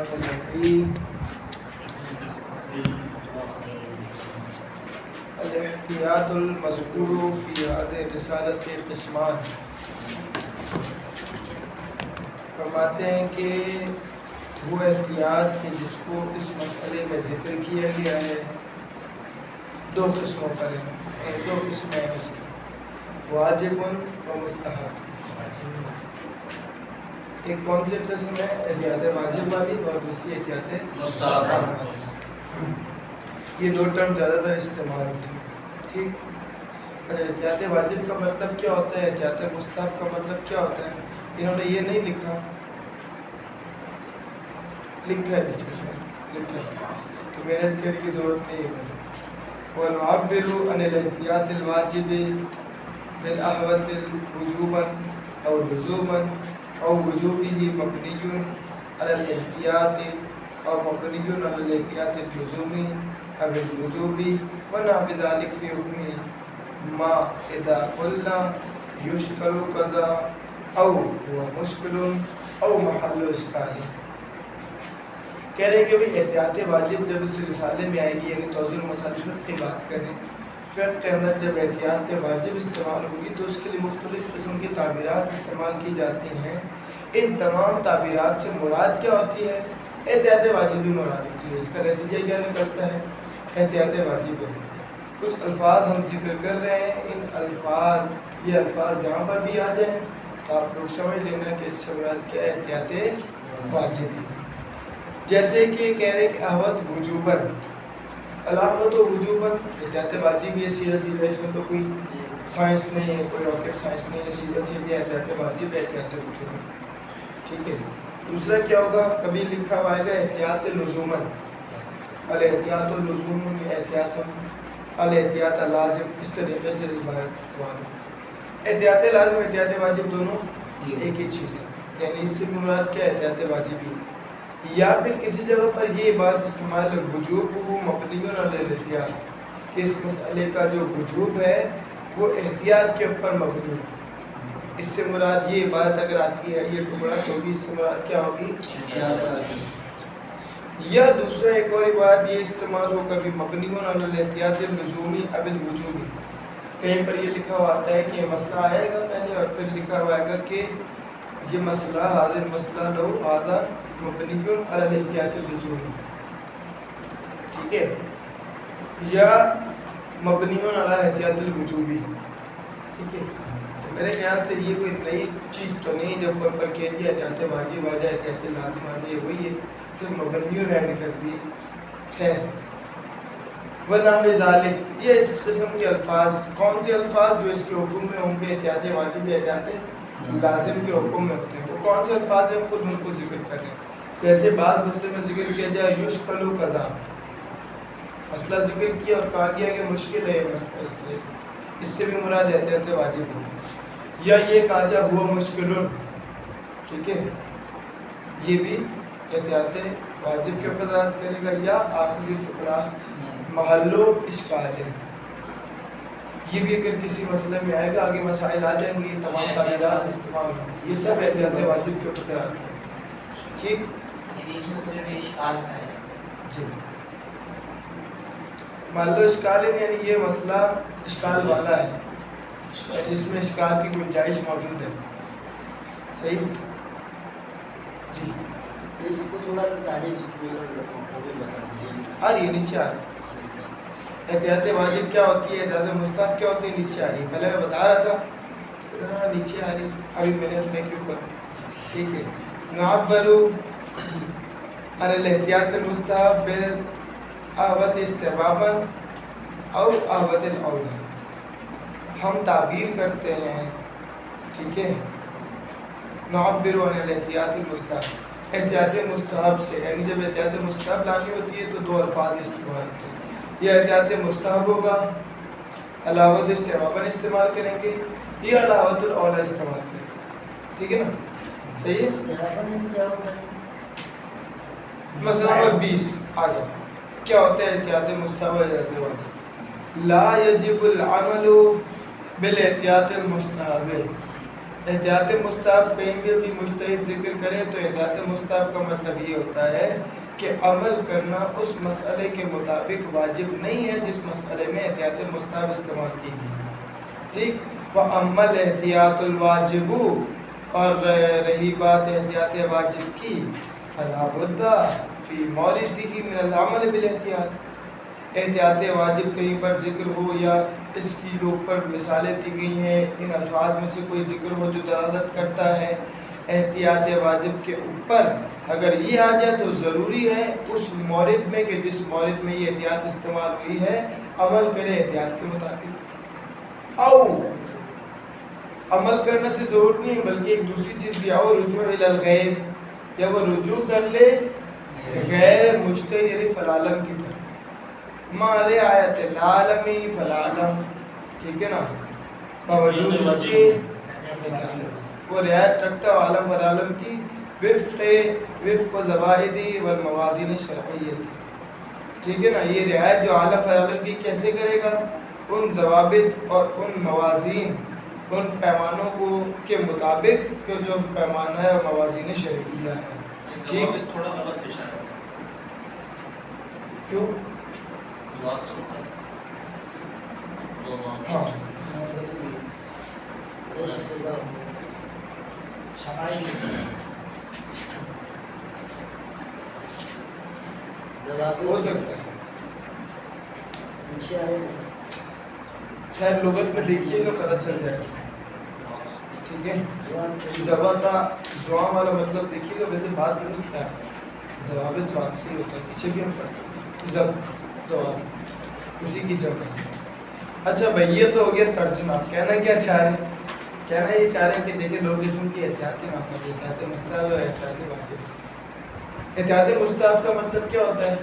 الرحيم. الاحتیاط المذکور فی هذه الرسالة قسمان. فرماتے ہیں کہ وہ احتیاط ہے جس کو اس مسئلے میں ذکر کیا گیا ہے دو قسموں پر ہے، دو قسمیں ہیں اس کی، واجب و مستحب. ایک کون سی قسم ہے؟ احتیاط واجب والی، اور دوسری احتیاط مستحب والی. یہ دو ٹرم زیادہ تر استعمال ہوتی ہیں. ٹھیک، احتیاط واجب کا مطلب کیا ہوتا ہے، احتیاط مستحب کا مطلب کیا ہوتا ہے؟ انہوں نے یہ نہیں لکھا ہے نیچے، لکھا ہے تو محنت کرنے کی ضرورت نہیں ہے. وَنُعَبِّرُ عَنِ الْاحْتِيَاطِ الْوَاجِبِ بِالْأَحْوَةِ وُجُوبًا أَوْ لُزُومًا أَوْ وُجُوبِهِ مَبْنِيٌّ عَلَى الْاحْتِياطِ أَوْ مَبْنِيٌّ عَلَى الْاحْتِياطِ اللُّزُومِ أَوِ الْوُجُوبِ وَنَحْوِ ذَلِكَ فِي حُكْمِهِ مَا إِذَا قُلْنَا يُشْكَلُ كَذَا أَوْ هُوَ مُشْكِلٌ أَوْ مَحَلُّ إِشْكَالٍ. کہہ رہے ہیں کہ بھئی احتیاط واجب جب اس رسالے میں آئے گی، یعنی توضیح المسائل فقہ کی بات کریں، فقہ کے اندر جب احتیاط واجب استعمال ہوگی تو اس کے لیے مختلف قسم کی تعبیرات استعمال کی جاتی ہیں. ان تمام تعبیرات سے مراد کیا ہوتی ہے؟ احتیاط واجب بھی مراد ہوتی ہے. اس کا نتیجہ کیا نکلتا ہے؟ احتیاط واجب ہے. کچھ الفاظ ہم ذکر کر رہے ہیں، ان الفاظ، یہ الفاظ جہاں پر بھی آ جائیں تو آپ لوگ سمجھ لینا کہ اس سے مراد کیا ہے؟ احتیاط واجب. جیسے کہ کہہ رہے کہ احوت وجوباً، الاحوت و وجوباً احتیاط واجب، یہ سیدھا سیدھا، اس میں تو کوئی سائنس نہیں ہے، کوئی راکٹ سائنس نہیں ہے، سیدھا سیدھا احتیاط واجب ہے، احتیاط وجوباً. ٹھیک ہے. دوسرا کیا ہوگا؟ کبھی لکھا ہوا ہے احتیاط لزوماً، الاحتیاط لزوم، احتیاط الاحتیاط لازم، اس طریقے سے عبارت استعمال. احتیاط لازم احتیاط واجب دونوں ایک ہی چیز ہے، یعنی اس سے بھی مراد کیا؟ احتیاط واجب ہی. یا پھر کسی جگہ پر یہ بات استعمال ہے وجوب مبنی علی الاحتیاط، کہ اس مسئلے کا جو وجوب ہے وہ احتیاط کے اوپر مبنی ہے. اس سے مراد یہ بات اگر آتی ہے یہ ٹکڑا تو بھی اس سے مراد کیا ہوگی؟ یا دوسرا ایک اور بات یہ استعمال ہو کبھی مبنی علی الاحتیاط اللزومی اب الوجوبی. کہیں پر یہ لکھا ہوا آتا ہے کہ یہ مسئلہ آئے گا پہلے، اور پھر لکھا ہوا آئے گا کہ یہ مسئلہ حاضر مسئلہ لو آدھا مبنی علی الاحتیاط اللزومی. ٹھیک ہے. یا مبنی علی احتیاط الوجوبی. ٹھیک ہے. تو میرے خیال سے یہ کوئی نئی چیز تو نہیں جب پر کہہ دیا احتیاط واجب آ جائے احتیاط لازم آ جائے، وہی ہے، صرف مبنی ایڈ کر دی ہے. وَنَحْوِ ذَلِكَ، یہ اس قسم کے الفاظ، کون سے الفاظ جو اس کے حکم میں ہوں گے؟ احتیاط واجب یا احتیاط لازم کے حکم میں ہوتے ہیں. وہ کون سے الفاظ ہیں؟ خود ان کو ذکر کر رہے ہیں. جیسے بعض مسئلے میں ذکر کیا جائے یشکل قضا، مسئلہ ذکر کیا اور کہا گیا کہ مشکل ہے یہ مسئلہ، اس طریقے سے اس سے بھی مراد احتیاط واجب ہوگی. یا یہ کہا جائے ہوا مشکل، ٹھیک ہے، یہ بھی احتیاط واجب کے اوپر دلالت کرے گا. یا آخری ٹکڑا محلو اشکال، یہ بھی اگر کسی مسئلے میں آئے گا، آگے مسائل آ جائیں گے، یہ تمام تعبیرات استعمال ہوں گی، یہ سب احتیاط واجب کے اوپر دلالت کرے گا. ٹھیک. اس میں صرف اشکال ہے. جی، محلو اشکال یعنی یہ مسئلہ اشکال والا ہے، اس میں اشکال کی گنجائش موجود ہے. صحیح. جی، اس کو تھوڑا سا تعریف بتا دیجیے. آ رہی ہے نیچے، آ رہی ہے. احتیاط واجب کیا ہوتی ہے، احتیاط مستحب کیا ہوتی ہے، نیچے آ رہی ہے. پہلے میں بتا رہا تھا، نیچے آ رہی، ابھی میں کیوں کروں. ٹھیک ہے. نعبرو عن الاحتیاط المستحب بالاحوط استحبابا او احوط الاولا، ہم تعبیر کرتے ہیں. ٹھیک ہے. نعبر عن الاحتیاط المستحب، احتیاط مستحب سے، یعنی جب احتیاط مستحب لانی ہوتی ہے تو دو الفاظ استعمال ہوتے ہیں. یہ احتیاط مستحب ہوگا، الاحوط استحبابا استعمال کریں گے، یہ الاحوط الاولا استعمال کریں گے. ٹھیک ہے نا؟ صحیح ہے. مثلا نمبر 20 آ جاؤ. کیا ہوتا ہے احتیاط مستحب احتیاط واجب؟ لا یجب العمل بالاحتیاط المستحب احتیاط مستحب کہیں بھی مجتہد ذکر کرے تو احتیاط مستحب کا مطلب یہ ہوتا ہے کہ عمل کرنا اس مسئلے کے مطابق واجب نہیں ہے جس مسئلے میں احتیاط مستحب استعمال کی گئی. ٹھیک. وَأَمَّا احتیاط الواجب، اور رہی بات احتیاط واجب کی، فَلَا بُدَّ فِي مَوْرِدِهِ مِنَ الْعَمَلِ بِالْاحْتِياط. احتیاط واجب کہیں پر ذکر ہو یا اس کی اوپر مثالیں دی گئی ہیں، ان الفاظ میں سے کوئی ذکر ہو جو دلالت کرتا ہے احتیاط واجب کے اوپر، اگر یہ آ جائے تو ضروری ہے اس مورد میں کہ جس مورد میں یہ احتیاط استعمال ہوئی ہے عمل کرے احتیاط کے مطابق. او عمل کرنے سے ضرورت نہیں ہے بلکہ ایک دوسری چیز بھی، او رجوع الی الغیر، یا وہ رجوع کر لے غیر مجتہد یعنی فلالم کی طرف. مارے آیت العالمی فلالم، ٹھیک ہے نا، باوجود اس کے وہ رعایت رکھتا ہے عالم فلالم کی وفق ضوابط والموازین الشرعیہ. ٹھیک ہے نا، یہ رعایت جو عالم فلالم کی کیسے کرے گا؟ ان ضوابط اور ان موازین، ان پیمانوں کو کے مطابق کہ جو پیمانہ ہے موازین شرعیہ ہے. ٹھیک، تھوڑا غلط ہے شاید. کیوں؟ بات سنتا ہاں ہو سکتا ہے. خیر لغت میں دیکھیے گا پتہ چل جائے گا. ٹھیک ہے، زباتا زوام والا مطلب دیکھیے گا. ویسے بات درست ہے، ضوابط بات سے ہی ہوتا ہے، پیچھے بھی ہم پڑھ چکے ہیں ضوابط اسی کی جمع. اچھا بھائی یہ تو ہو گیا ترجمہ. آپ کہنا کیا چاہ رہے ہیں؟ کہنا یہ چاہ رہے ہیں کہ دیکھیں دو قسم کی احتیاطی ناقص، احتیاط مستحب اور احتیاط واجب. احتیاط مستحب کا مطلب کیا ہوتا ہے؟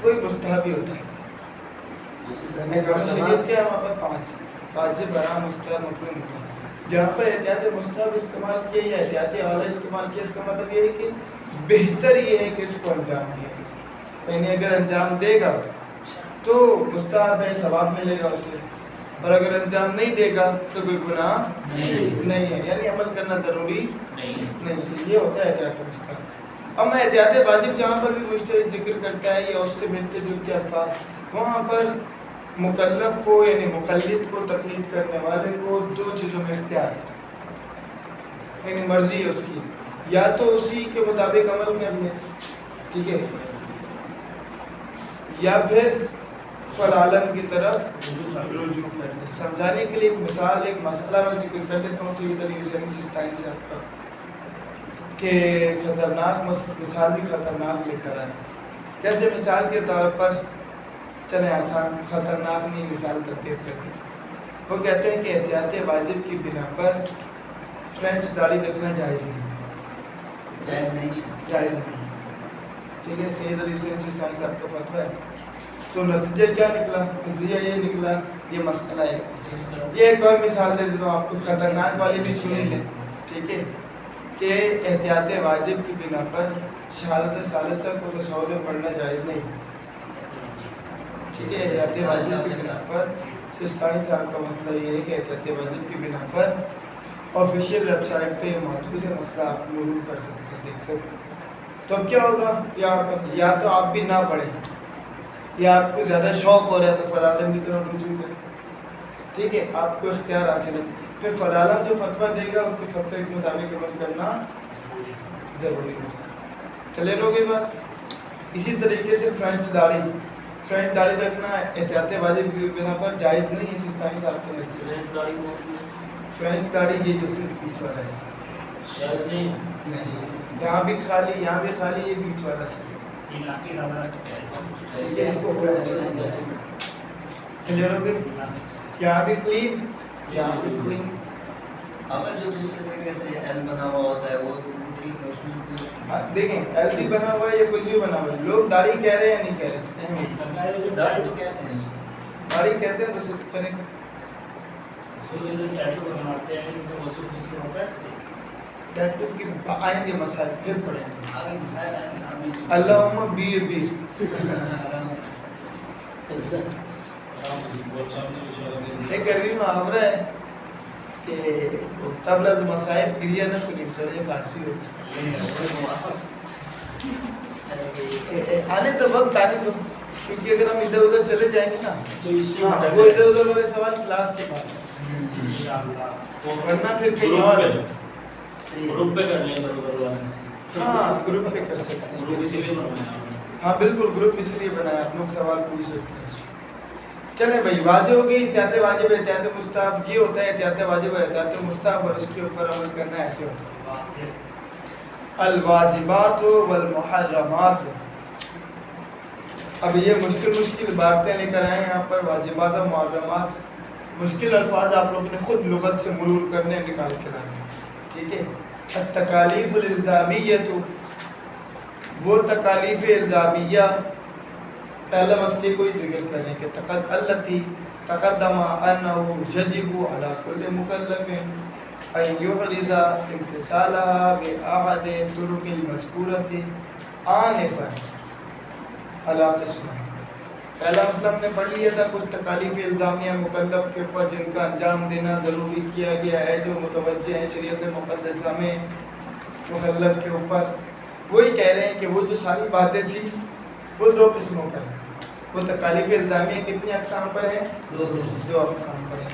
کوئی مستحب ہی ہوتا ہے. احکام شریعت کے ہمارے پاس 5 واجب، حرام، مستحب، مکروہ، مباح. جہاں پر احتیاط مستحب استعمال کیا یا احتیاط اعلیٰ استعمال کیا، اس کا مطلب یہ ہے کہ بہتر یہ ہے کہ اس کو انجام دیا، یعنی اگر انجام دے گا تو مستحب ہے، ثواب ملے گا اسے، اور اگر انجام نہیں دے گا تو کوئی گناہ نہیں ہے، یعنی عمل کرنا ضروری نہیں. یہ ہوتا ہے احتیاط مستحب. اب میں احتیاط واجب جہاں پر بھی مجتہد ذکر کرتا ہے یا اس سے ملتے جلتے الفاظ، وہاں پر مکلف کو یعنی مقلد کو، تقلید کرنے والے کو 2 چیزوں میں اختیار ہے، یعنی مرضی ہے اس کی، یا تو اسی کے مطابق عمل کر لے، ٹھیک ہے، یا پھر فلالم کی طرف رجوع کر لے. سمجھانے کے لیے ایک مثال، ایک مسئلہ میں ذکر کر دیتا ہوں سید علی حسینی سستانی صاحب کا، کہ خطرناک مثال بھی خطرناک لے کر آئے. جیسے مثال کے طور پر چلیں آسان، خطرناک نہیں مثال تبدیل کر دیتے. وہ کہتے ہیں کہ احتیاط واجب کی بنا پر فرینچ داڑھی رکھنا جائز نہیں. ٹھیک ہے، سید علی حسین سستانی صاحب کا فتویٰ ہے. تو نتیجہ کیا نکلا؟ نتیجہ یہ نکلا، یہ مسئلہ ہے. یہ ایک اور مثال دے دیتا ہوں آپ کو، خطرناک والی بھی سنی لیں. ٹھیک ہے، کہ احتیاط واجب کی بنا پر شہادت ثالثہ کو تصور میں پڑھنا جائز نہیں. ٹھیک ہے، احتیاط واجب کی بنا پر سستانی صاحب کا مسئلہ یہ ہے کہ احتیاط واجب کی بنا پر آفیشیل ویب سائٹ پہ موجود ہے مسئلہ، آپ مرور کر سکتے ہیں، دیکھ سکتے ہیں. تو اب کیا ہوگا؟ یا تو آپ بھی نہ پڑھیں، یا آپ کو زیادہ شوق ہو رہا ہے تو فلالم کی طرف رجوع کریں. ٹھیک ہے، آپ کو اختیار حاصل ہے. پھر فلالم جو فتویٰ دے گا اس کے فتوے کے مطابق عمل کرنا ضروری ہو جائے. چلے لو گے بات. اسی طریقے سے فرینچ داڑھی رکھنا احتیاط واجب کی بنا پر جائز نہیں ہے سستانی صاحب کے نزدیک. فرینچ داڑھی یہ جو صرف بیچ والا ہے، یہاں بھی خالی یہاں بھی خالی، یہ بیچ والا صرف. اس کو کلیئر ہو گئی، یہاں بھی کلین، یہاں بھی کلین. اگر جو دوسرے طریقے سے ایل بنا ہوا ہوتا ہے وہ ٹھیک ہے، اس میں تو دیکھیں ایل بھی بنا ہوا ہے یا کچھ بھی بنا ہوا ہے، لوگ داڑھی کہہ رہے ہیں یا نہیں کہہ رہے؟ داڑھی تو کہتے ہیں، داڑھی کہتے ہیں تو صرف کریں. ٹیٹو کی آئیں گے مسائل، پھر پڑھیں گے. آگے مسائل آئیں گے. اللہم بیر ایک عربی محاورہ ہے کہ قبل از مصائب گریہ نہ کنیم چلے فارسی ہو آنے تو وقت آنے دو، کیونکہ اگر ہم ادھر ادھر چلے جائیں گے نا تو اس سے وہ ادھر ادھر والے سوال کلاس کے بعد ورنہ پھر کہیں اور گروپ پہ کر لیں گے، ہاں گروپ پہ کر سکتے ہیں، گروپ اسی لیے بنوایا ہم نے۔ ہاں بالکل گروپ اس لیے بنایا آپ لوگ سوال پوچھ سکتے ہیں۔ چلیں بھائی واضح ہو گئی احتیاط واجب احتیاط مستحب، یہ ہوتا ہے احتیاط واجب احتیاط مستحب اور اس کے اوپر عمل کرنا ایسے ہوتا ہے۔ الواجبات والمحرمات، اب یہ مشکل باتیں لے کر آئے ہیں یہاں پر، واجبات اور محرمات، مشکل الفاظ آپ لوگوں نے خود لغت سے مرور کرنے نکال کے لانے، ٹھیک ہے۔ التکالیف الالزامیۃ، وہ تکالیف الزامیہ، پہلا مسئلے کو ہی ذکر کریں کہ التی تقدم انه یجب علی کل مکلف ان یحرز امتثالها باحد طرق المذکورۃ آنفا علی قسمین۔ پہلا مسئلہ ہم نے پڑھ لیا تھا، کچھ تکالیف الزامیہ مکلف کے اوپر جن کا انجام دینا ضروری کیا گیا ہے، جو متوجہ ہیں شریعت مقدسہ میں مکلف کے اوپر، وہی کہہ رہے ہیں کہ وہ جو ساری باتیں تھیں وہ دو قسموں پر ہیں۔ وہ تکالیف الزامیہ کتنی اقسام پر ہے؟ دو اقسام پر ہے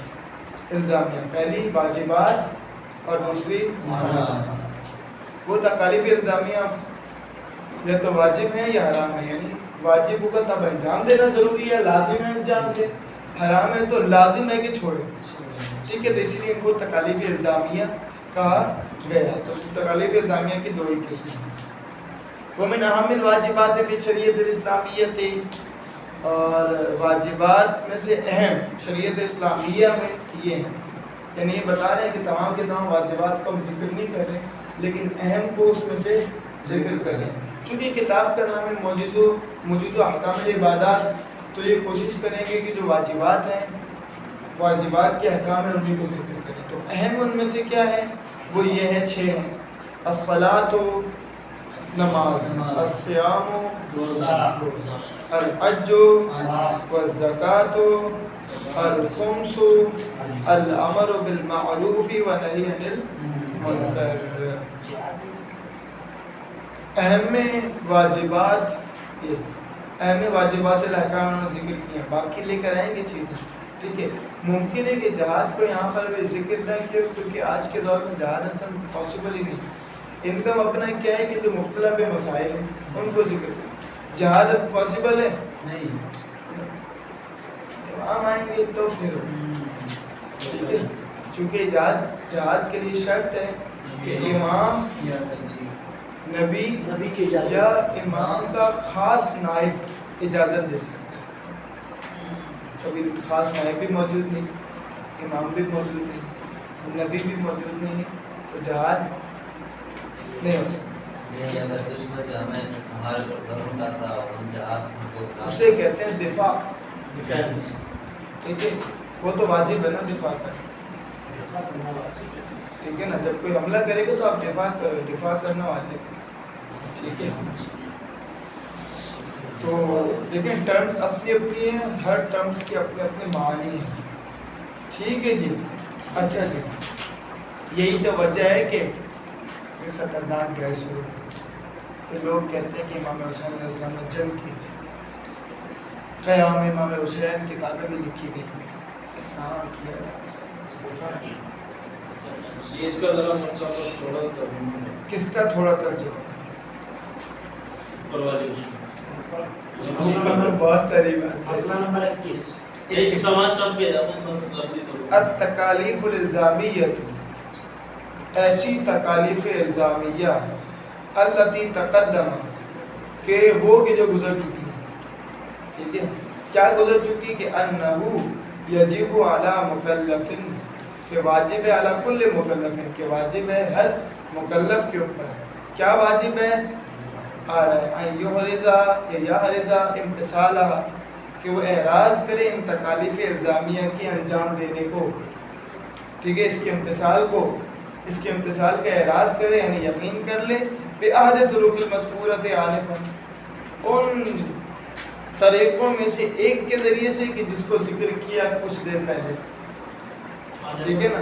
الزامیہ، پہلی واجبات اور دوسری محرمات۔ وہ تکالیف الزامیہ یا تو واجب ہیں یا حرام ہیں، یعنی واجب ہوگا تب انجام دینا ضروری ہے، لازم ہے انجام دے، حرام ہے تو لازم ہے کہ چھوڑے، ٹھیک ہے۔ تو اسی لیے ان کو تکالیف الزامیہ کہا گیا۔ تو تکالیف الزامیہ کی دو ہی قسمیں ہیں۔ ومن اہم الواجبات فی شریعت الاسلامیہ، اور واجبات میں سے اہم شریعت اسلامیہ میں یہ ہیں، یعنی یہ بتا رہے ہیں کہ تمام کے تمام واجبات کو ہم ذکر نہیں کر رہے لیکن اہم کو اس میں سے ذکر کر رہے ہیں۔ چونکہ کتاب کا نام ہے موجز و احکام العبادات، تو یہ کوشش کریں گے کہ جو واجبات ہیں، واجبات کے احکام ہیں، انہیں کو ذکر کریں۔ تو اہم ان میں سے کیا ہے؟ وہ یہ ہیں، 6 ہیں۔ الصلاۃ، نماز، الصیام، روزہ، الحج والزکاۃ، الخمس، الامر بالمعروف ونہی عن المنکر۔ اہم واجبات، یہ اہم واجبات الاحکام نے ذکر کیا، باقی لے کر آئیں گے چیزیں، ٹھیک ہے۔ ممکن ہے کہ جہاد کو یہاں پر بھی ذکر نہ کیا کیونکہ آج کے دور میں جہاد اصلا پاسبل ہی نہیں۔ ان کا اپنا کیا ہے کہ جو مختلف مسائل ہیں ان کو ذکر کریں۔ جہاد پاسبل ہے نہیں، امام آئیں گے تو پھر ٹھیک ہے، چونکہ جہاد کے لیے شرط ہے کہ امام یا نبی یا امام کا خاص نائب اجازت دے سکتا ہے۔ کبھی خاص نائب بھی موجود نہیں، امام بھی موجود نہیں، نبی بھی موجود نہیں، تو جہاد نہیں ہو سکتا۔ یہ اگر دشمن جو ہمیں ہمارے پر ظلم کر رہا ہو، ہم جہاد کو اسے کہتے ہیں دفاع، ڈیفینس، ٹھیک ہے۔ وہ تو واجب ہے نا دفاع کرنا، دفاع کرنا واجب ہے۔ ٹھیک ہے نا۔ جب کوئی حملہ کرے گا تو آپ دفاع کرو، دفاع کرنا واجب ہے، ٹھیک ہے۔ تو لیکن ٹرمز اپنی اپنی ہیں، ہر ٹرمز کے اپنے اپنے معنی ہیں، ٹھیک ہے جی۔ اچھا جی، یہی تو وجہ ہے کہ یہ خطرناک بحث ہو کہ لوگ کہتے ہیں کہ امام حسین علیہ السلام نے جنگ کی تھی، قیام امام حسین کتابیں بھی لکھی گئی، ہاں کیا دفاع کی۔ اس کا ذرا مطلب تھوڑا ترجمہ ہے، کس کا تھوڑا ترجمہ؟ اوپر والے اس میں بہت ساری بات۔ مسئلہ نمبر 21 ایک سمجھ سب کے اپنے بس لفظی طور التکالیف الالزامیہ، ایسی تکالیف الزامیہ التی تقدم، کہ وہ کہ جو گزر چکی ہے، ٹھیک ہے۔ کیا گزر چکی؟ کہ انہو یجب علی مکلف، کہ واجب ہے علی کل مکلف، کہ واجب ہے ہر مکلف کے اوپر۔ کیا واجب ہے؟ آ رہا ہے ان یحرزا یا یحرزا امتثالہ، کہ وہ احراز کرے ان تکالیف الزامیہ کی انجام دینے کو، ٹھیک ہے، اس کے امتثال کو، اس کے امتثال کا احراز کرے، یعنی یقین کر لے بأحد طرق المذکورۃ آنفا، ان طریقوں میں سے ایک کے ذریعے سے کہ جس کو ذکر کیا کچھ دیر پہلے، ٹھیک ہے نا۔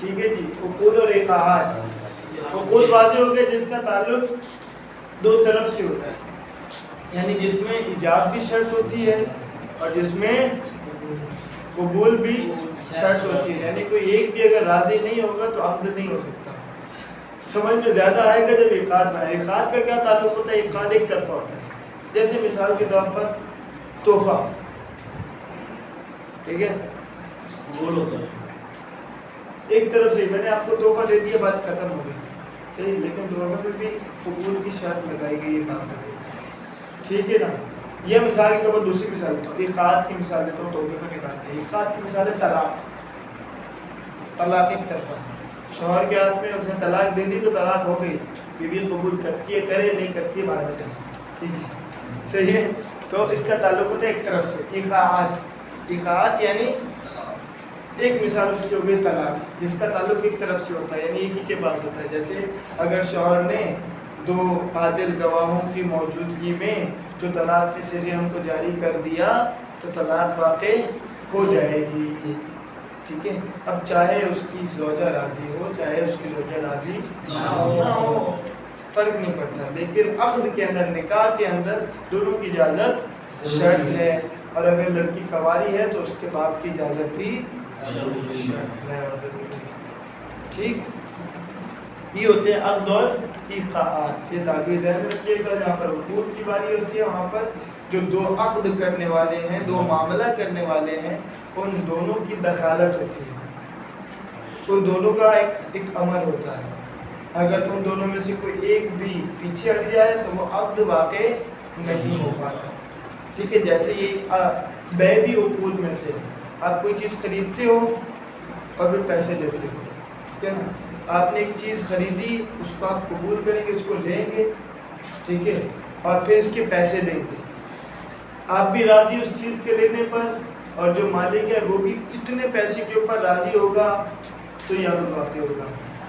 ٹھیک ہے جی. عقود اور ایقاعات. عقود واضح ہو گیا جس کا تعلق دو طرف سے ہوتا ہے, یعنی جس میں ایجاب بھی شرط ہوتی ہے اور جس میں قبول بھی شرط ہوتی ہے, یعنی کوئی ایک بھی اگر راضی نہیں ہوگا تو عقد نہیں ہو سکتا. سمجھ میں زیادہ آئے گا جب ایقاد نہ ہے. ایقاد کا کیا تعلق ہوتا ہے؟ ایقاد ایک طرفہ ہوتا ہے, جیسے مثال کے طور پر تحفہ, ٹھیک ہے, قبول ہوتا ہے ایک طرف سے میں نے آپ کو تحفہ دے دیا, بات ختم ہو گئی, صحیح, لیکن تحفہ میں بھی قبول کی شرط لگائی گئی ہے بات ہے, ٹھیک ہے نا. یہ مثال کے طور پر دوسری مثال دیتا ہوں, ایقاد کی مثال دیتا ہوں, تحفے کو نکالتے ہیں. ایقاد کی مثال ہے طلاق. طلاق ایک طرفہ, شوہر کے ہاتھ میں اس نے طلاق دے دی تو طلاق ہو گئی, بیوی قبول کرتی ہے کرے, نہیں کرتی ہے باہر میں جائے, صحیح ہے. تو اس کا تعلق ہوتا ہے ایک طرف سے. ایقاعات, ایقاعات یعنی ایک مثال اس کی ہو گئی طلاق, جس کا تعلق ایک طرف سے ہوتا ہے, یعنی ایک ہی کے پاس ہوتا ہے. جیسے اگر شوہر نے دو عادل گواہوں کی موجودگی میں جو طلاق کے صیغے ہم کو جاری کر دیا تو طلاق واقع ہو جائے گی, ٹھیک ہے. اب چاہے اس کی زوجہ راضی ہو چاہے اس کی زوجہ راضی نہ ہو, فرق نہیں پڑتا, لیکن عقد کے اندر, نکاح کے اندر دونوں کی اجازت شرط ہے, اور اگر لڑکی کنواری ہے تو اس کے باپ کی اجازت بھی شرط ہے اور ضروری ہے, ٹھیک. یہ ہوتے ہیں عقد اور ایقاعات. یہ تعبیر ذہن میں رکھیے گا, جہاں پر عقود کی باری ہوتی ہے وہاں پر جو دو عقد کرنے والے ہیں, دو معاملہ کرنے والے ہیں, ان دونوں کی دخالت ہوتی ہے, ان دونوں کا ایک عمل ہوتا ہے. اگر ان دونوں میں سے کوئی ایک بھی پیچھے ہٹ جائے تو وہ عقد واقع نہیں ہو پاتا, ٹھیک ہے. جیسے یہ بے بھی عقود میں سے, آپ کوئی چیز خریدتے ہو اور پھر پیسے دیتے ہو, ٹھیک ہے نا. آپ نے ایک چیز خریدی, اس کو آپ قبول کریں گے, اس کو لیں گے, ٹھیک ہے, اور پھر اس کے پیسے دیں گے. آپ بھی راضی اس چیز کے لینے پر, اور جو مالک ہے وہ بھی اتنے پیسے کے اوپر راضی ہوگا تو یہ عقد واقع ہوگا.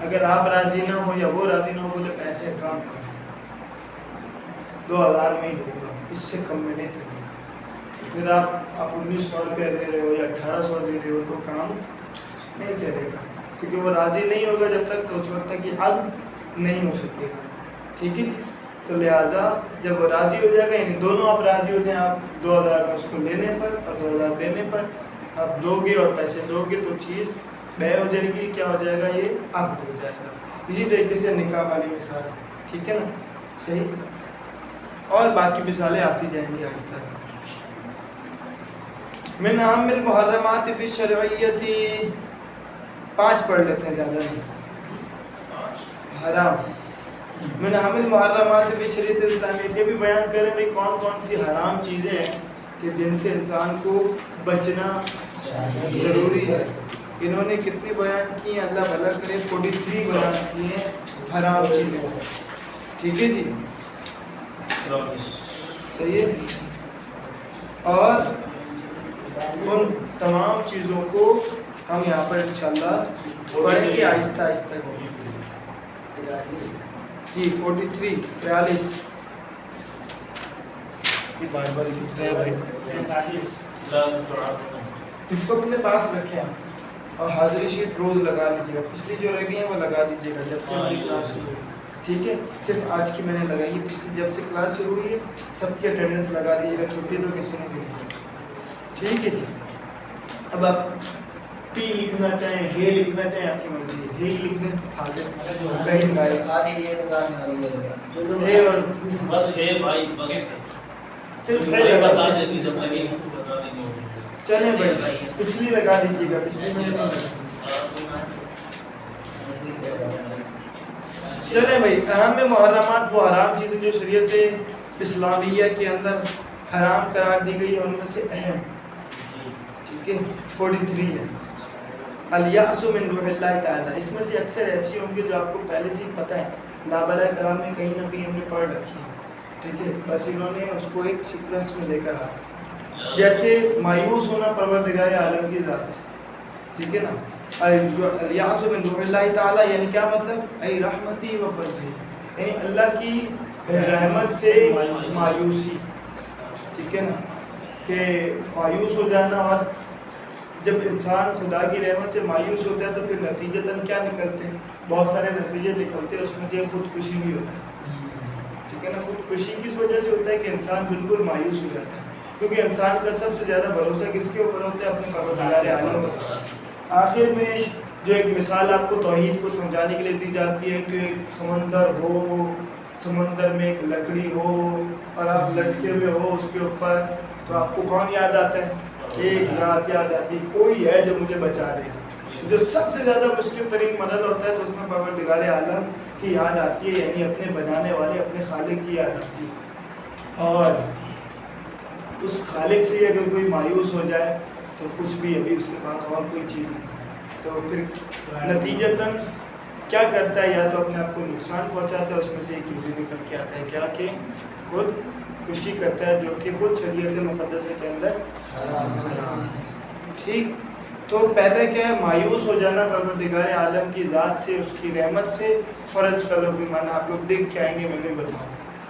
اگر آپ راضی نہ ہو یا وہ راضی نہ ہو, بولے پیسے کام کریں, 2000 میں ہی ہوگا, اس سے کم میں نہیں کریں گے, تو پھر آپ 1900 روپے دے رہے ہو یا 1800 دے رہے ہو تو کام نہیں چلے گا, کیونکہ وہ راضی نہیں ہوگا جب تک تو اس وقت تک یہ عقد نہیں ہو سکے گا, ٹھیک ہے. تو لہٰذا جب وہ راضی ہو جائے گا, یعنی دونوں آپ راضی ہو جائیں, آپ 2000 میں اس کو لینے پر اور 2000 دینے پر, آپ دو گے اور پیسے دو گے تو چیز بے ہو جائے گی, کیا ہو جائے گا, یہ عقد ہو جائے گا. اسی طریقے سے نکاح والی مثال, ٹھیک ہے نا, صحیح. اور باقی مثالیں آتی جائیں گی آہستہ آہستہ. من اہم المحرمات فی الشرعیت, 5 پڑھ لیتے ہیں, زیادہ نہیں. حرام, من اہم المحرمات فی شریعت اسلامیہ, یہ بھی بیان کریں بھائی کون کون سی حرام چیزیں ہیں کہ جن سے انسان کو بچنا ضروری ہے. انہوں نے کتنی بیان کی ہیں, اللہ بھلا کرے, 43 بیان کی ہیں حرام چیزیں, ٹھیک ہے جی, صحیح ہے. اور ان تمام چیزوں کو ہم یہاں پر انشاءاللہ پڑھیں گے آہستہ آہستہ جی. 43 43 بائبل کتنا ہے بھائی, اس کو اپنے پاس رکھیں اور حاضری شیٹ روز لگا لیجیے گا. پچھلی جو رہ گئی ہیں وہ لگا دیجیے گا جب سے ہماری کلاس شروع ہوئی, ٹھیک ہے. صرف آج کی میں نے لگائی ہے, پچھلی جب سے کلاس شروع ہوئی ہے سب کی اٹینڈنس لگا دیجیے گا, چھٹی تو کسی نے بھی نہیں, ٹھیک ہے جی. اب آپ پی لکھنا چاہیں, ہے لکھنا چاہیں, آپ کی مرضی ہے. ہے لکھنے حاضر کہیں گائے خالی یہ لگانے والی یہ لگا, چلو ہے, اور بس ہے بھائی, بس صرف ہے بھائی لگا بتا دیجیے. دیں گے, جب لگے گا تو بتا دیں گے. چلیں بھائی پچھلی لگا دیجیے گا, پچھلی میں نہیں. چلیں بھائی, اہم محرمات, وہ حرام چیزیں جو شریعت اسلامیہ کے اندر حرام قرار دی گئی ہے, ان میں سے اہم, ٹھیک ہے, 43 ہے. الیأس من روح اللہ تعالیٰ, اس میں سے اکثر ایسی ہوں گی جو آپ کو پہلے سے ہی پتہ ہے, لابلہ کرام میں کہیں نہ کہیں ہم نے پڑھ رکھی ہے, ٹھیک ہے, بس انہوں نے اس کو ایک سیکوینس میں لے کر آ. جیسے مایوس ہونا پروردگار عالم کی ذات سے, ٹھیک ہے نا. الیأس من روح اللہ تعالیٰ یعنی کیا مطلب, ای رحمتی و فضلی, یعنی اللہ کی رحمت سے مایوسی، ٹھیک ہے نا، کہ مایوس ہو جانا. اور جب انسان خدا کی رحمت سے مایوس ہوتا ہے تو پھر نتیجتاً کیا نکلتے ہیں؟ بہت سارے نتیجے نکلتے ہیں، اس میں سے خودکشی بھی ہوتا ہے. ٹھیک ہے نا. خودکشی کس وجہ سے ہوتا ہے؟ کہ انسان بالکل مایوس ہو جاتا ہے، کیونکہ انسان کا سب سے زیادہ بھروسہ کس کے اوپر ہوتا ہے؟ اپنے پروردگار عالم پر. آخر میں جو ایک مثال آپ کو توحید کو سمجھانے کے لیے دی جاتی ہے کہ ایک سمندر ہو، سمندر میں ایک لکڑی ہو اور آپ لٹکے ہوئے ہو اس کے اوپر، تو آپ کو کون یاد آتا ہے؟ ایک ذات یاد آتی ہے، کوئی ہے جو مجھے بچا دے. جو سب سے زیادہ مشکل ترین مرحلہ ہوتا ہے تو اس میں پروردگار عالم کی یاد آتی ہے، یعنی اپنے بنانے والے اپنے خالق کی یاد آتی ہے. اور اس خالق سے اگر کوئی مایوس ہو جائے تو کچھ بھی ابھی اس کے پاس اور کوئی چیز نہیں، تو پھر نتیجتاً کیا کرتا ہے؟ یا تو اپنے آپ کو نقصان پہنچاتا ہے. اس میں سے ایک چیز نکل کے آتا ہے کیا؟ کہ خود کشی کرتا ہے، جو کہ خود شریعت مقدسہ کے اندر حرام ہے. ٹھیک. تو پہلے کیا ہے؟ مایوس ہو جانا پروردگار عالم کی ذات سے، اس کی رحمت سے. فرض کا لفظ معنی آپ لوگ دیکھ کے آئیں گے، میں نے بتاؤں.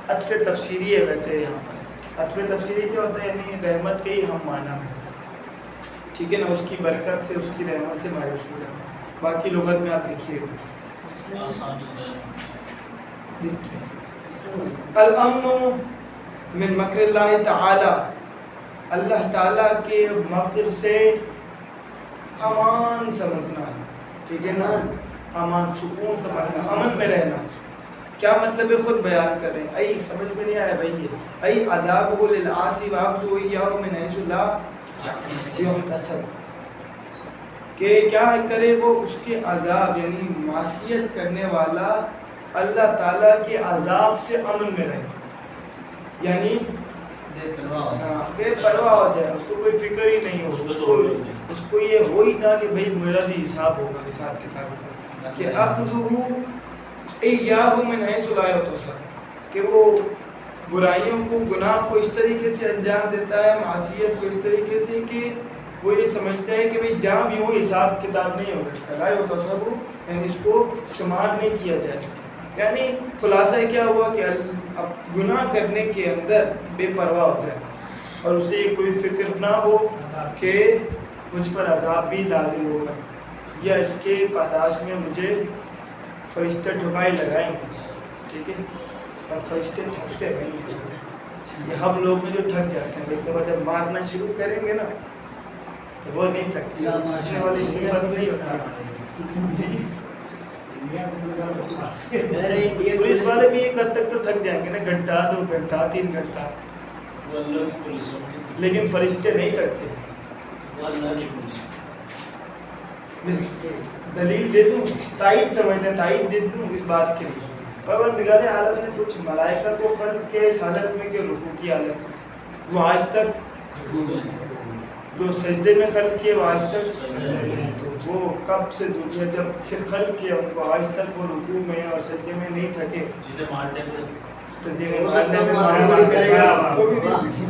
عطف تفسیری ہے ویسے یہاں پر. عطف تفسیری کیا ہوتا ہے؟ یعنی رحمت کے ہی ہم معنی میں، ٹھیک ہے نا، اس کی برکت سے، اس کی رحمت سے مایوس ہو جانا. باقی لغت میں آپ دیکھیے الامن من مکر اللہ تعالی، اللہ تعالیٰ کے مکر سے امان سمجھنا، ٹھیک ہے نا، امان، سکون سمجھنا، امن میں رہنا. کیا مطلب ہے؟ خود بیان کریں. ای سمجھ میں نہیں آیا بھائی؟ یہ ای عذابہ للعاصی واخذہ ایاہ من حیث لا یحتسب، کہ کیا کرے وہ اس کے عذاب، یعنی معصیت کرنے والا اللہ تعالیٰ کے عذاب سے امن میں رہے، یعنی بے پرواہ ہو جائے، اس کو کوئی فکر ہی نہیں ہو، اس کو یہ ہو ہی نہ کہ بھئی میرا بھی حساب ہوگا، حساب کتاب ہوگا. کہ اخذہ ایاہ من حیث لا یحتسب، کہ وہ برائیوں کو، گناہ کو اس طریقے سے انجام دیتا ہے، معصیت کو اس طریقے سے کہ وہ یہ سمجھتا ہے کہ بھئی جہاں بھی ہو حساب کتاب نہیں ہوگا اس کا، لا یحتسب، یعنی اس کو شمار نہیں کیا جائے. یعنی خلاصہ کیا ہوا کہ اب گناہ کرنے کے اندر بے پرواہ ہو جائے اور اسے کوئی فکر نہ ہو کہ مجھ پر عذاب بھی نازل ہوگا، یا اس کے پاداش میں مجھے فرشتے ٹھکائی لگائیں گے. ٹھیک ہے. اور فرشتے تھکتے نہیں، یہ ہم لوگ میں جو تھک جاتے ہیں ایک دفعہ جب مارنا شروع کریں گے نا تو وہ نہیں تھکتی، تھکنے والی صفت نہیں ہوتا. جی پولیس والے بھی ایک حد تک تو تھک جائیں گے نا، گھنٹہ 2 گھنٹہ 3 گھنٹہ، لیکن فرشتے نہیں تھکتے. دلیل دے دوں، تائید سمجھ لیں، تائید دے دوں اس بات کے لیے. پروردگار عالم نے کچھ ملائکہ کو خلق کیا اس حالت میں کہ رکوع کی حالت میں، وہ آج تک جو سجدے میں خلق کیے وہ آج تک، تو وہ کب سے دنیا جب سے خلق کیا ان کو آج تک وہ رکوع میں اور سجدے میں نہیں تھکے. جنہیں مارنے میں تو جنہیں مارنے میں مارنے کرے گا ان کو بھی نہیں تھکی.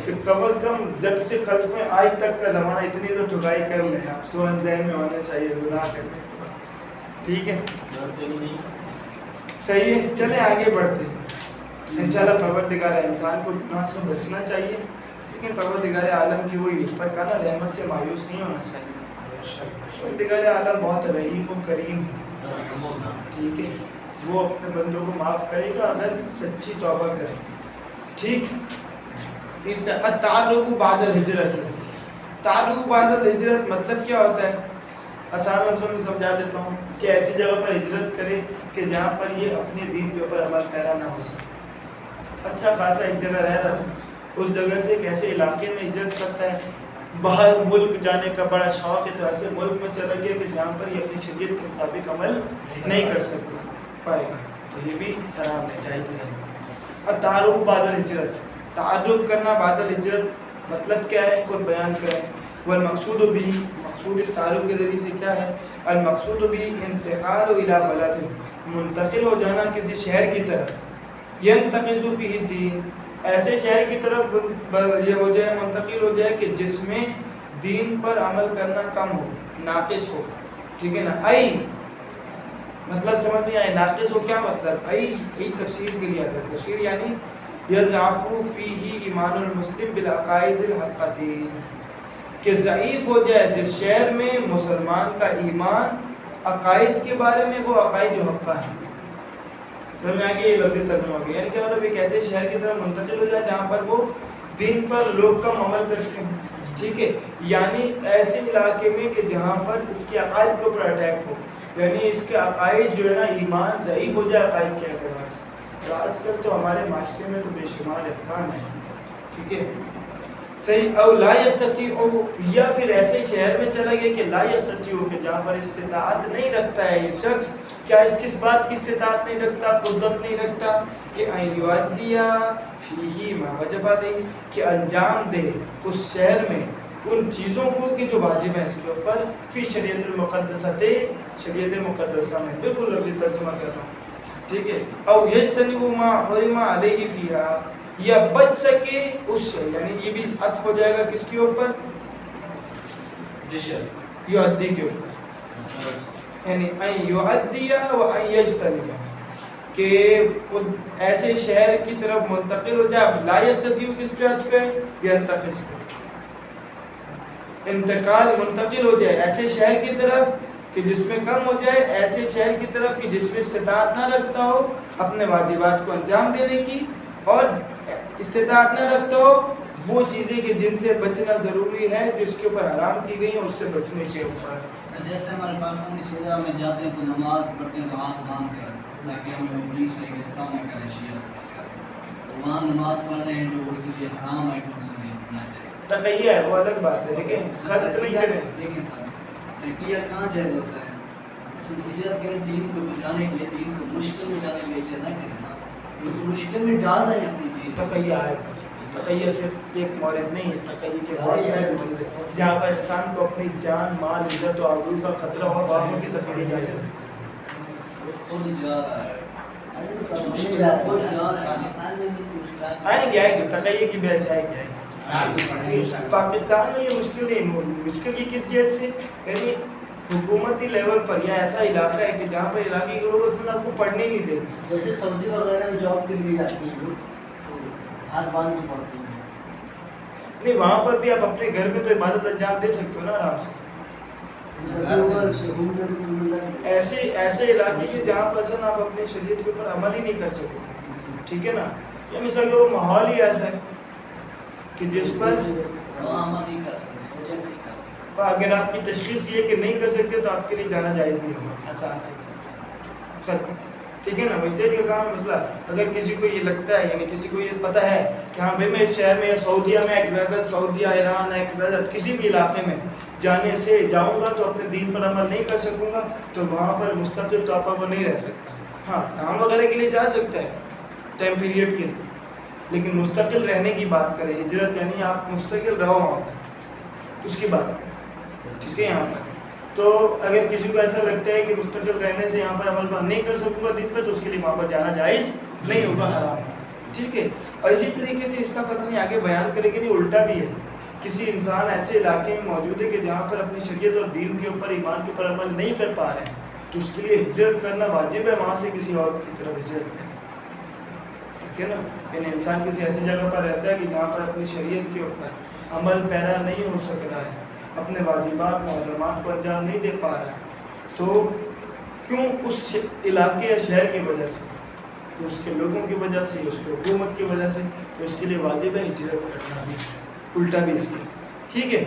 تو کم از کم جب سے خلق میں آج تک کا زمانہ اتنی تو ٹھکائی کر لیں آپ، سوہن ذہن میں ہونا چاہیے گناہ کرنے کے بعد. ٹھیک ہے، صحیح ہے. چلیں آگے بڑھتے ہیں. انشاءاللہ پروردگار انسان کو گناہ سے بچنا چاہیے، لیکن پروردگار عالم کی وہی پر کا نا رحمت سے مایوس نہیں ہونا چاہیے. پروردگار عالم بہت رحیم و کریم ہے، ٹھیک ہے، وہ اپنے بندوں کو معاف کرے گا اگر سچی توبہ کرے. ٹھیک. تیسرا التعلق بعد الہجرت. تعلق بعد الہجرت مطلب کیا ہوتا ہے؟ آسان لفظوں میں سمجھا دیتا ہوں کہ ایسی جگہ پر ہجرت کرے کہ جہاں پر یہ اپنے دین کے اوپر عمل پیرا نہ ہو سکے. اچھا خاصا ایک جگہ رہ رہا تھا، اس جگہ سے ایک ایسے علاقے میں ہجرت کرتا ہے، باہر ملک جانے کا بڑا شوق ہے تو ایسے ملک میں چلا گیا کہ جہاں پر یہ اپنی شریعت کے مطابق عمل نہیں کر سکتا پائے گا، تو یہ بھی حرام ہے، جائز نہیں. التعلق بعد الہجرت، تعلق کرنا بعد الہجرت مطلب کیا ہے؟ خود بیان کریں. والمقصود بھی، مقصود اس تعلق کے ذریعے سے کیا ہے؟ المقصود بھی انتقال الى بلد، منتقل ہو جانا کسی شہر کی طرف، ينتقض فيه الدین، ایسے شہر کی طرف یہ ہو جائے، منتقل ہو جائے کہ جس میں دین پر عمل کرنا کم ہو، ناقص ہو. ٹھیک ہے نا. ای مطلب سمجھ نہیں آئے ناقص ہو کیا مطلب ای تفسیر کے لیے آتا ہے. تفسیر یعنی یضعف فیہ ایمان المسلم بالعقائد الحقتی کہ ضعیف ہو جائے جس شہر میں مسلمان کا ایمان عقائد کے بارے میں وہ عقائد جو حقہ ہیں. سمجھ میں آ گیا یہ لفظی ترجمہ ہو گیا یعنی کہ مطلب ایک ایسے شہر کی طرف منتقل ہو جائے جہاں پر وہ دین پر لوگ کم عمل کرتے ہیں. ٹھیک ہے یعنی ایسے علاقے میں کہ جہاں پر اس کے عقائد کے اوپر اٹیک ہو یعنی اس کے عقائد جو ہے نا ایمان ضعیف ہو جائے عقائد کے اعتبار سے. اور آج کل تو ہمارے معاشرے میں تو بے شمار افغان ہیں. ٹھیک ہے صحیح. او لا یستطیع یا پھر ایسے شہر میں چلا گیا کہ لا یستطیع کہ جہاں پر استطاعت نہیں رکھتا ہے یہ شخص. کیا اس کس بات کی استطاعت نہیں رکھتا قدرت نہیں رکھتا کہ ان یؤدی فیہ ما وجب علیہ کہ انجام دے اس شہر میں ان چیزوں کو کہ جو واجب ہیں اس کے اوپر فی شریعت المقدسہ شریعت مقدسہ میں. بالکل لفظی ترجمہ کر رہا ہوں. ٹھیک ہے. او یجتنب ما حرم علیہ فیہا یا بچ سکے اس سے یعنی یہ بھی عطف ہو جائے گا کس کے اوپر یؤدی کے اوپر یعنی ان یؤدی و ان یجتنب کہ خود ایسے شہر کی طرف منتقل ہو جائے. لا یستطیع کس پہ عطف ہے ینتقص پہ انتقال منتقل ہو جائے ایسے شہر کی طرف کہ جس میں کم ہو جائے ایسے شہر کی طرف کہ جس میں استطاعت نہ رکھتا ہو اپنے واجبات کو انجام دینے کی اور استطاعت نہ رکھتا ہو وہ چیزیں کہ جن سے بچنا ضروری ہے جو اس کے اوپر حرام کی گئی ہیں اس سے بچنے کے اوپر. جیسے ہمارے پاکستانی شعرا میں جاتے ہیں تو نماز پڑھتے ہیں تو ہاتھ باندھ کر تاکہ ہمیں وہ پولیس لے کے کام نہ کرے شیعہ سے وہاں نماز پڑھ رہے ہیں جو اس لیے حرام ہے کہ اس لیے نہ جائے. تقیہ ہے وہ الگ بات ہے لیکن خلط نہیں کریں. دیکھیں سر تقیہ کہاں جائز ہوتا ہے اصل ہجرت کریں دین کو بچانے کے لیے دین کو مشکل میں ڈالنے کے لیے ہجرت نہ کریں نا تو مشکل میں ڈال رہے ہیں اپنی دین. تقیہ ہے تقیہ صرف ایک مورد نہیں ہے تقیہ کے بہت سارے مورد ہیں جہاں پر انسان کو اپنی جان مال عزت و آبرو کا خطرہ ہو وہاں کی تقیہ جائز ہے. خود جا رہا ہے آئیں گے تقیہ کی بحث آئے گی. پاکستان میں یہ مشکل نہیں مشکل کی کس جہت سے یعنی حکومتی لیول پر یا ایسا علاقہ ہے کہ جہاں پر علاقے کے لوگ اس میں آپ کو پڑھنے نہیں دیتے. جیسے سعودی وغیرہ میں جاب کے لیے جاتی ہیں تو ہاتھ باندھ کے پڑھتی ہیں. نہیں وہاں پر بھی آپ اپنے گھر میں تو عبادت انجام دے سکتے ہو نا آرام سے. ایسے علاقے کے جہاں پر آپ اپنی شریعت کے اوپر عمل ہی نہیں کر سکو. ٹھیک ہے نا یا مثال وہ ماحول ہی ایسا ہے کہ جس پر اگر آپ کی تشخیص یہ کہ نہیں کر سکتے تو آپ کے لیے جانا جائز نہیں ہوگا آسان سے ختم. ٹھیک ہے نا مجتہد کا کام مسئلہ. اگر کسی کو یہ لگتا ہے یعنی کسی کو یہ پتہ ہے کہ ہاں بھائی میں اس شہر میں یا سعودیہ میں ایکس سعودیہ ایران ایکس کسی بھی علاقے میں جانے سے جاؤں گا تو اپنے دین پر عمل نہیں کر سکوں گا تو وہاں پر مستقل طور پر وہ نہیں رہ سکتا. ہاں کام وغیرہ کے لیے جا سکتا ہے ٹائم پیریڈ کے لیے لیکن مستقل رہنے کی بات کریں ہجرت یعنی آپ مستقل رہو وہاں پر اس کی بات کریں. ٹھیک ہے یہاں پر تو اگر کسی کو ایسا لگتا ہے کہ مستقل رہنے سے یہاں پر عمل نہیں کر سکوں گا دن پہ تو اس کے لیے وہاں پر جانا جائز نہیں ہوگا حرام. ٹھیک ہے. اور اسی طریقے سے اس کا پتہ نہیں آگے بیان کرے گی نہیں الٹا بھی ہے کسی انسان ایسے علاقے میں موجود ہے کہ جہاں پر اپنی شریعت اور دین کے اوپر ایمان کے اوپر عمل نہیں کر پا رہے ہیں تو اس کے لیے ہجرت کرنا واجب ہے وہاں سے کسی اور کی طرف ہجرت کریں. ٹھیک ہے نا یعنی انسان کسی ایسی جگہ پر رہتا ہے کہ جہاں پر اپنی شریعت کے اوپر عمل پیرا نہیں ہو سک رہا ہے اپنے واجبات محرمات کو انجام نہیں دے پا رہا ہے تو کیوں اس علاقے یا شہر کی وجہ سے اس کے لوگوں کی وجہ سے اس کی حکومت کی وجہ سے تو اس کے لیے واجب ہے ہجرت کرنا بھی الٹا بھی اس کے. ٹھیک ہے.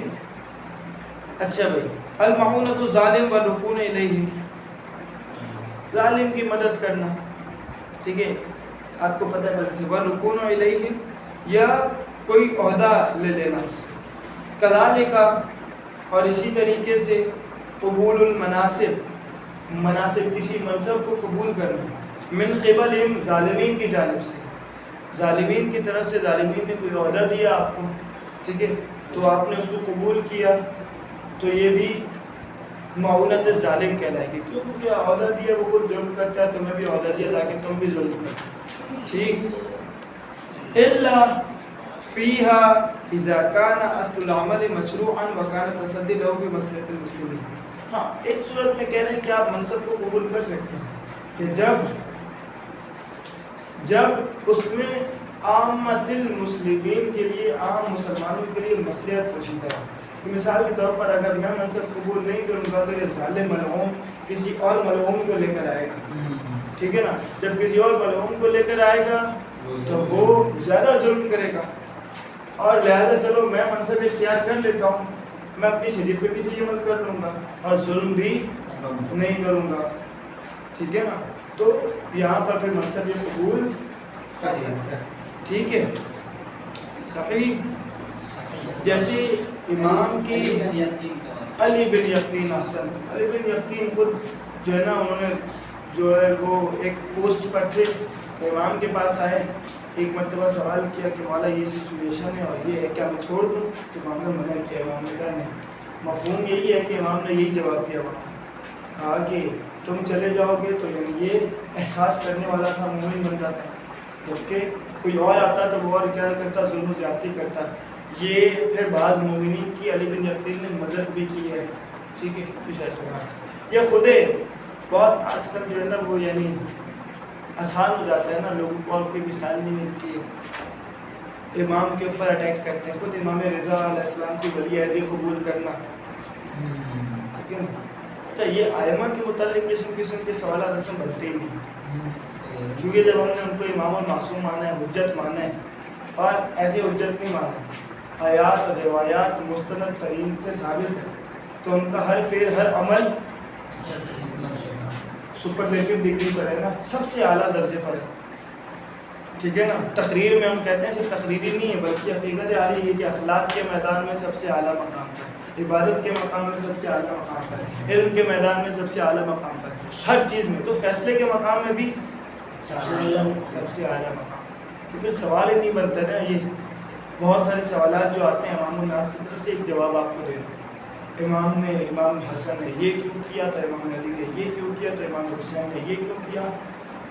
اچھا بھائی المعونۃ ظالم والرکون الیہ ظالم کی مدد کرنا. ٹھیک ہے آپ کو پتہ ہے پہلے سے والرکون الیہ یا کوئی عہدہ لے لینا اس سے. کذالک اور اسی طریقے سے قبول المناصب مناصب کسی منصب کو قبول کرنا من قبل ظالمین کی جانب سے ظالمین کی طرف سے ظالمین نے کوئی عہدہ دیا آپ کو. ٹھیک ہے تو آپ نے اس کو قبول کیا تو یہ بھی معونت ظالم کہلائے گی کیونکہ عہدہ دیا وہ خود ظلم کرتا ہے تمہیں بھی عہدہ دیا تاکہ تم بھی ظلم کرو. ٹھیک. الا فیہا اذا کان اصل العمل مشروعا وکان تصدی له فی مصلحۃ المسلمین ہاں ایک صورت میں کہہ رہے ہیں کہ آپ منصب کو قبول کر سکتے ہیں کہ جب اس میں عامت المسلمین کے لیے، عام مسلمانوں کے لیے مصلحت پوشیدہ ہے. مثال کے طور پر اگر میں منصب قبول نہیں کروں گا تو یہ ظالم ملعون کسی اور ملعون کو لے کر آئے گا، ٹھیک ہے نا. جب کسی اور ملعون کو لے کر آئے گا تو وہ زیادہ ظلم کرے گا، اور لہذا چلو میں منصب اختیار کر لیتا ہوں، میں اپنی شریعت پہ بھی صحیح عمل کر لوں گا اور ظلم بھی نہیں کروں گا، ٹھیک ہے نا. تو یہاں پر پھر منصب یہ قبول کر سکتا ہے، ٹھیک ہے. صحیح. جیسے امام کی علی بن یقین، احسن، علی بن یقین خود جو ہے نا انہوں نے جو ہے وہ ایک پوسٹ پر تھے، امام کے پاس آئے، ایک مرتبہ سوال کیا کہ مولا یہ سچویشن ہے اور یہ ہے، کیا میں چھوڑ دوں؟ تو امام نے منع کیا. امام نے کہا نہیں. مفہوم یہی ہے کہ امام نے یہی جواب دیا، کہا کہ تم چلے جاؤ گے تو یعنی یہ احساس کرنے والا تھا، مومن بنتا تھا، جبکہ کوئی اور آتا تو وہ اور کیا کرتا، ظلم و زیادتی کرتا. یہ پھر بعض مومنین کی علی بن یقین نے مدد بھی کی ہے، ٹھیک ہے. کچھ اعتبار سے یہ خود بہت آج کل جو ہے نا وہ یعنی آسان ہو جاتا ہے نا، لوگوں کو اور کوئی مثال نہیں ملتی ہے، امام کے اوپر اٹیک کرتے ہیں. خود امام رضا علیہ السلام کی ولی عہدی قبول کرنا، ٹھیک ہے نا. اچھا یہ ائمہ کے متعلق قسم قسم کے سوالات اصل بنتے ہی نہیں، چونکہ جب ہم نے ان کو امام المعصوم مانا ہے، حجت مانا ہے، اور ایسی حجت نہیں مانا ہے، آیات روایات مستند ترین سے ثابت ہے، تو ان کا ہر فعل ہر عمل سپرلیٹو ڈگری پر ہے نا، سب سے اعلیٰ درجے پر ہے، ٹھیک ہے نا. تقریر میں ہم کہتے ہیں صرف تقریری نہیں ہے بلکہ حقیقت آ رہی ہے کہ اخلاق کے میدان میں سب سے اعلیٰ مقام پر، عبادت کے مقام میں سب سے اعلیٰ مقام پر، علم کے میدان میں سب سے اعلیٰ مقام پر، ہر چیز میں. تو فیصلے کے مقام میں بھی سب سے اعلیٰ مقام. تو پھر سوال ہی نہیں بنتا نا. یہ بہت سارے سوالات جو آتے ہیں عوام الناس کی طرف سے، ایک جواب آپ کو دے دوں. امام حسن نے یہ کیوں کیا، تو امام علی نے یہ کیوں کیا، تو امام حسین نے یہ کیوں کیا.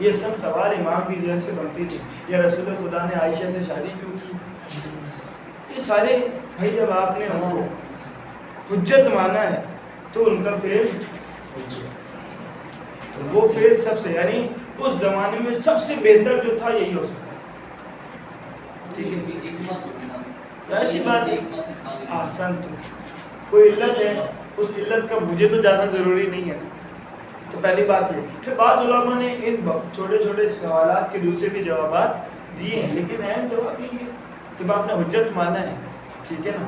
یہ سب سوال امام کی جہت سے بنتی تھی. یا رسول خدا نے عائشہ سے شادی کیوں کی. یہ سارے بھائی جب آپ نے ان کو حجت مانا ہے تو ان کا فعل وہ فعل سب سے یعنی اس زمانے میں سب سے بہتر جو تھا یہی ہو سکتا ہے. ٹھیک ہے، ایسی بات آسان تو کوئی علت ہے، اس علت کا مجھے تو جاننا ضروری نہیں ہے. تو پہلی بات یہ. پھر بعض علماء نے ان چھوٹے چھوٹے سوالات کے دوسرے بھی جوابات دیے ہیں، لیکن اہم جواب یہ ہے جب آپ نے حجت مانا ہے، ٹھیک ہے نا،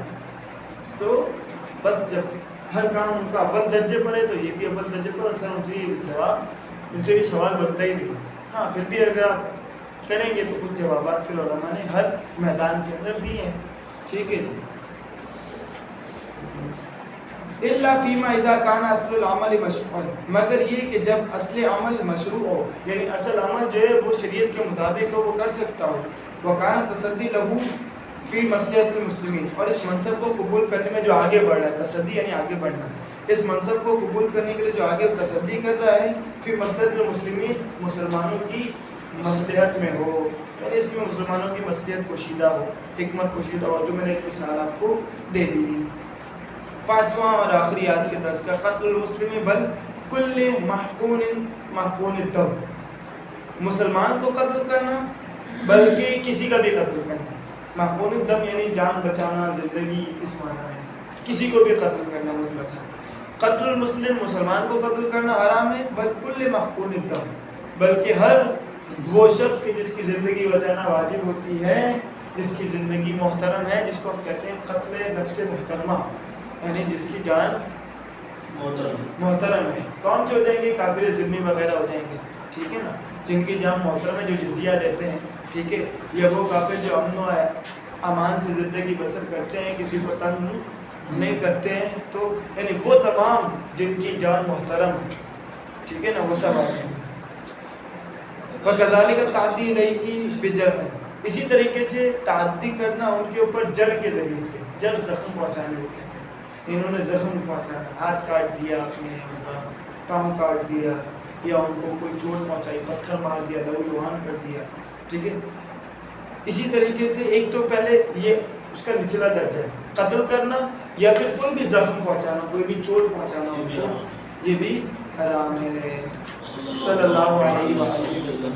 تو بس جب ہر کام ان کا اول درجے پر ہے تو یہ بھی اول درجے پر، اصل ان سے بھی سوال بنتا ہی نہیں. ہاں پھر بھی اگر آپ کریں گے تو کچھ جوابات پھر علماء نے ہر میدان کے اندر دیے ہیں، ٹھیک ہے جی. الا فیما اذا کان اصل العمل مشروعا، مگر یہ کہ جب اصل عمل مشروع ہو، یعنی اصل عمل جو ہے وہ شریعت کے مطابق ہو، وہ کر سکتا ہو. وکان تصدی لہو فی مصلحت المسلمین، اور اس منصب کو قبول کرنے میں جو آگے بڑھ رہا ہے، تصدی یعنی آگے بڑھنا، اس منصب کو قبول کرنے کے لیے جو آگے تصدی کر رہا ہے، فی مصلحت المسلمین، مسلمانوں کی مصلحت میں ہو، یعنی اس میں مسلمانوں کی مصلحت پوشیدہ ہو، حکمت پوشیدہ ہو، جو میں نے ایک مثال آپ کو دے دی. پانچواں اور آخری آج کے درس کا، قتل المسلم بل کل محقون الدم، مسلمان کو قتل کرنا بلکہ کسی کا بھی قتل کرنا. محقون الدم یعنی جان بچانا، زندگی اس معنی میں، کسی کو بھی قتل کرنا مطلب ہے. قتل المسلم، مسلمان کو قتل کرنا حرام ہے، بل کل محقون الدم، بلکہ ہر وہ شخص کی جس کی زندگی بچانا واجب ہوتی ہے، جس کی زندگی محترم ہے، جس کو ہم کہتے ہیں قتل نفس محترمہ، یعنی جس کی جان محترم ہے. کون سے ہو جائیں گے؟ کافر ذمہ وغیرہ ہو جائیں گے، ٹھیک ہے نا، جن کی جان محترم ہے، جو جزیہ دیتے ہیں، ٹھیک ہے. یا وہ کافر جو امن و امان سے زندگی بسر کرتے ہیں، کسی کو تنگ نہیں کرتے ہیں، تو یعنی وہ تمام جن کی جان محترم ہے، ٹھیک ہے نا، وہ سب آ جائیں گے. وَكَذَلِكَ تعدی علیہ بجرح، اسی طریقے سے تعدی کرنا ان کے اوپر جر کے ذریعے سے، جر زخم پہنچانے کے، انہوں نے زخم پہنچانا، ہاتھ کاٹ دیا، اپنے پاؤں کاٹ دیا، یا ان کو کوئی چوٹ پہنچائی، پتھر مار دیا، لہو لہان کر دیا، ٹھیک ہے. اسی طریقے سے ایک تو پہلے یہ اس کا نچلا درجہ ہے، قتل کرنا یا پھر کوئی بھی زخم پہنچانا, کوئی بھی چوٹ پہنچانا ان کو, یہ بھی حرام ہے. صلی اللہ علیہ وسلم.